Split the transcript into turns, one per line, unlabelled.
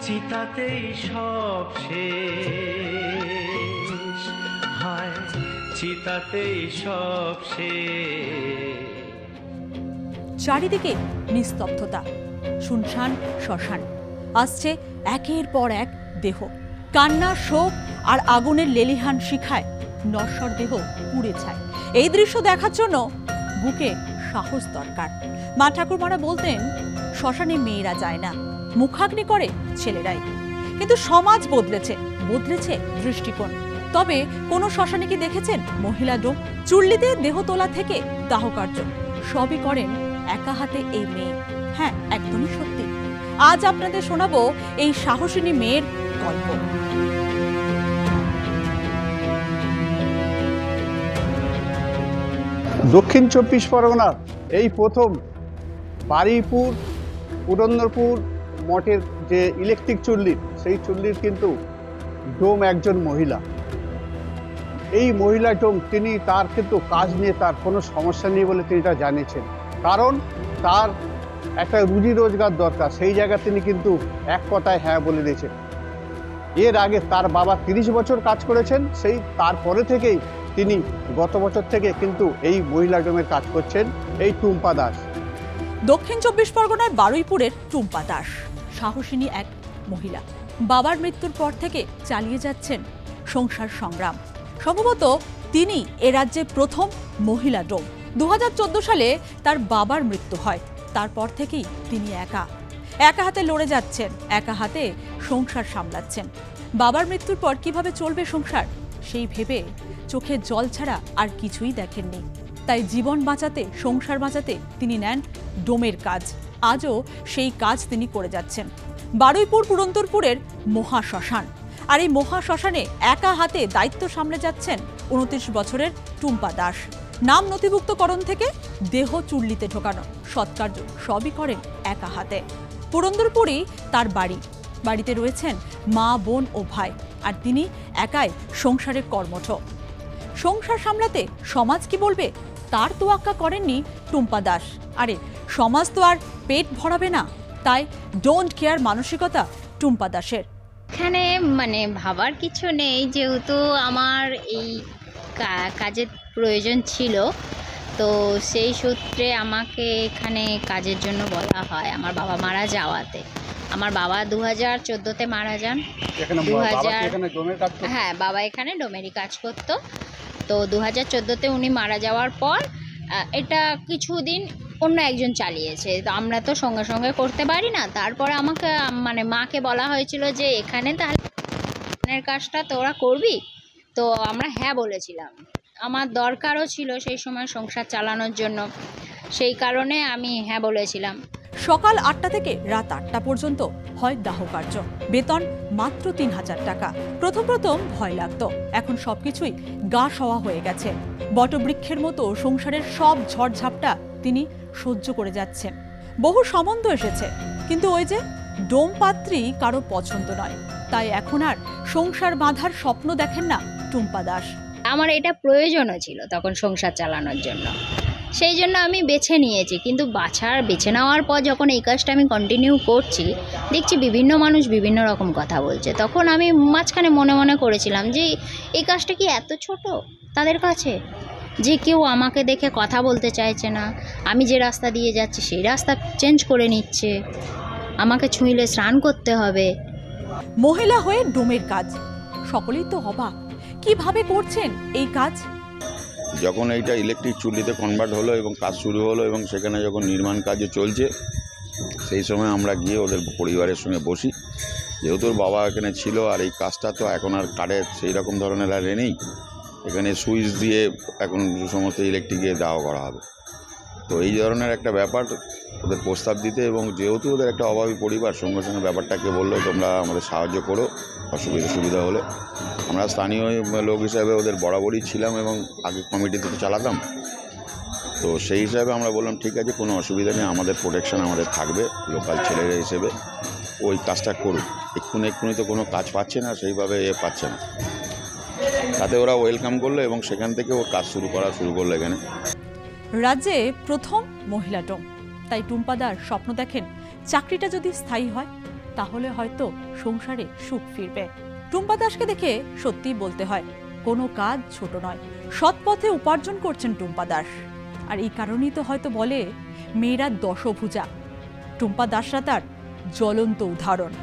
চিতাতেই সব শেষ, হায় চিতাতেই সব শেষ।
চারিদিকে নিস্তব্ধতা, শুনশান শ্মশান। আসছে একের পর এক দেহ, কান্না, শোক আর আগুনের লেলিহান শিখায় নশ্বর দেহ পুড়ে ছায়। এই দৃশ্য দেখার জন্য বুকে সাহস দরকার। মা ঠাকুরমারা বলতেন, শ্মশানে মেয়েরা যায় না, মুখাগ্নি করে ছেলেরাই। কিন্তু সমাজ বদলেছে, বদলেছে দৃষ্টিকোণ। তবে কোন শ্মশানে কি দেখেছেন মহিলা ডোম? চুল্লিতে দেহ তোলা থেকে দাহ কার্য সবই করেন একা হাতে এই মেয়ে। হ্যাঁ, একদমই সত্যি। আজ আপনাদের শোনাবো এই সাহসিনী মেয়ের গল্প।
দক্ষিণ 24 পরগনার এই প্রথম বারুইপুর পুরন্দরপুর মঠের যে ইলেকট্রিক চুল্লি, সেই চুল্লির কিন্তু ডোম একজন মহিলা। এই মহিলা ডোম তিনি তার কিন্তু কাজ নিয়ে তার কোনো সমস্যা নেই বলে তিনি এটা জানিয়েছেন। কারণ তার একটা রুজি রোজগার দরকার, সেই জায়গায় তিনি কিন্তু এক কথায় হ্যাঁ বলে দিয়েছেন। এর আগে তার বাবা 30 বছর কাজ করেছেন, সেই তারপরে থেকেই তিনি গত বছর থেকে কিন্তু এই মহিলা ডোমের কাজ করছেন এই টুম্পা দাস।
দক্ষিণ 24 পরগনার বারুইপুরের টুম্পা দাস সাহসিনী এক মহিলা। বাবার মৃত্যুর পর থেকে চালিয়ে যাচ্ছেন সংসার সংগ্রাম। সম্ভবত তিনি এ রাজ্যে প্রথম মহিলা ডোম। 2014 সালে তার বাবার মৃত্যু হয়। তারপর থেকেই তিনি একা হাতে লড়ে যাচ্ছেন, একা হাতে সংসার সামলাচ্ছেন। বাবার মৃত্যুর পর কিভাবে চলবে সংসার, সেই ভেবে চোখে জল ছাড়া আর কিছুই দেখেননি। তাই জীবন বাঁচাতে, সংসার বাঁচাতে তিনি নেন ডোমের কাজ। আজও সেই কাজ তিনি করে যাচ্ছেন। বারুইপুর পুরন্দরপুরের মহাশ্মশান, আর এই মহাশ্মশানে একা হাতে দায়িত্ব সামলে যাচ্ছেন 29 বছরের টুম্পা দাস। নাম নথিভুক্তকরণ থেকে দেহ চুল্লিতে ঢোকানো, সৎকার্য সবই করেন একা হাতে। পুরন্দরপুরই তার বাড়ি। বাড়িতে রয়েছেন মা, বোন ও ভাই, আর তিনি একাই সংসারের কর্মঠ। সংসার সামলাতে সমাজ কি বলবে তার তোয়াক্কা করেননি টুম্পা দাস। আরে সমাজ তো আর পেট ভরাবে না, তাই ডোন্ট কেয়ার মানসিকতা টুম্পা দাসের।
এখানে ভাবার কিছু নেই, যেহেতু আমার এই কাজের প্রয়োজন ছিল, তো সেই সূত্রে আমাকে এখানে কাজের জন্য বলা হয়। আমার বাবা মারা যাওয়াতে, আমার বাবা 2014-তে মারা যান। 2000 হ্যাঁ, বাবা এখানে ডোমেরই কাজ করতো। তো 2014-তে উনি মারা যাওয়ার পর এটা কিছুদিন অন্য একজন চালিয়েছে। তো আমরা তো সঙ্গে সঙ্গে করতে পারি না। তারপরে আমাকে মাকে বলা হয়েছিল যে এখানে তাহলে কাজটা তোরা করবি। তো আমরা হ্যাঁ বলেছিলাম। আমার দরকারও ছিল সেই সময় সংসার চালানোর জন্য, সেই কারণে আমি হ্যাঁ বলেছিলাম।
সকাল 8টা থেকে রাত 8টা পর্যন্ত হয় দাহ কার্য। বেতন মাত্র 3000 টাকা। প্রথম ভয় লাগতো, এখন সবকিছুই গা সওয়া হয়ে গেছে। বটবৃক্ষের মতো সংসারের সব ঝড়ঝাপটা তিনি সহ্য করে যাচ্ছেন। বহু সম্বন্ধ এসেছে, কিন্তু ওই যে ডোম পাত্রী কারো পছন্দ নয়। তাই এখন আর সংসার বাঁধার স্বপ্ন দেখেন না টুম্পা দাস।
আমার এটা প্রয়োজনও ছিল তখন সংসার চালানোর জন্য, সেই জন্য আমি বেছে নিয়েছি। কিন্তু বেছে নেওয়ার পর যখন এই কাজটা আমি কন্টিনিউ করছি, দেখছি বিভিন্ন মানুষ বিভিন্ন রকম কথা বলছে। তখন আমি মাঝখানে মনে মনে করেছিলাম যে এই কাজটা কি এত ছোট তাদের কাছে, যে কেউ আমাকে দেখে কথা বলতে চাইছে না। আমি যে রাস্তা দিয়ে যাচ্ছি সেই রাস্তা চেঞ্জ করে নিচ্ছে, আমাকে ছুঁইলে স্নান করতে হবে।
মহিলা হয়ে ডোমের কাজ, সকলেই তো অবাক, কিভাবে করছেন এই কাজ।
যখন এইটা ইলেকট্রিক চুল্লিতে কনভার্ট হলো এবং কাজ শুরু হলো, এবং সেখানে যখন নির্মাণ কাজও চলছে, সেই সময় আমরা গিয়ে ওদের পরিবারের সঙ্গে বসি। যেহেতু ওর বাবা এখানে ছিল, আর এই কাজটা তো এখন আর কারেন্ট সেই রকম ধরনের আর নেই, এখানে সুইচ দিয়ে এখন সমস্ত ইলেকট্রিকে দেওয়া করা হবে। তো এই ধরনের একটা ব্যাপার ওদের প্রস্তাব দিতে, এবং যেহেতু ওদের একটা অভাবী পরিবার, সঙ্গে সঙ্গে ব্যাপারটাকে বললো তোমরা আমাদের সাহায্য করো সুবিধা হলে। আমরা স্থানীয় লোক হিসাবে ওদের বরাবরই ছিলাম, এবং আগে কমিটিতে তো চালাতাম। তো সেই হিসাবে আমরা বললাম ঠিক আছে, কোনো অসুবিধা নেই, আমাদের প্রোটেকশন আমাদের থাকবে লোকাল ছেলেরা হিসেবে, ওই কাজটা করুক। এক্ষুনি তো কোনো কাজ পাচ্ছে না, সেইভাবে পাচ্ছে না। তাতে ওরা ওয়েলকাম করলো, এবং সেখান থেকে ওর কাজ শুরু করলো এখানে।
রাজ্যে প্রথম মহিলা ডোম, তাই টুম্পা দাস স্বপ্ন দেখেন চাকরিটা যদি স্থায়ী হয়, তাহলে হয়তো সংসারে সুখ ফিরবে। টুম্পা দাসকে দেখে সত্যি বলতে হয়, কোনো কাজ ছোট নয়। সৎ পথে উপার্জন করছেন টুম্পা দাস। আর এই কারণেই তো হয়তো বলে মেয়েরা দশভুজা। টুম্পা দাসরা তার জ্বলন্ত উদাহরণ।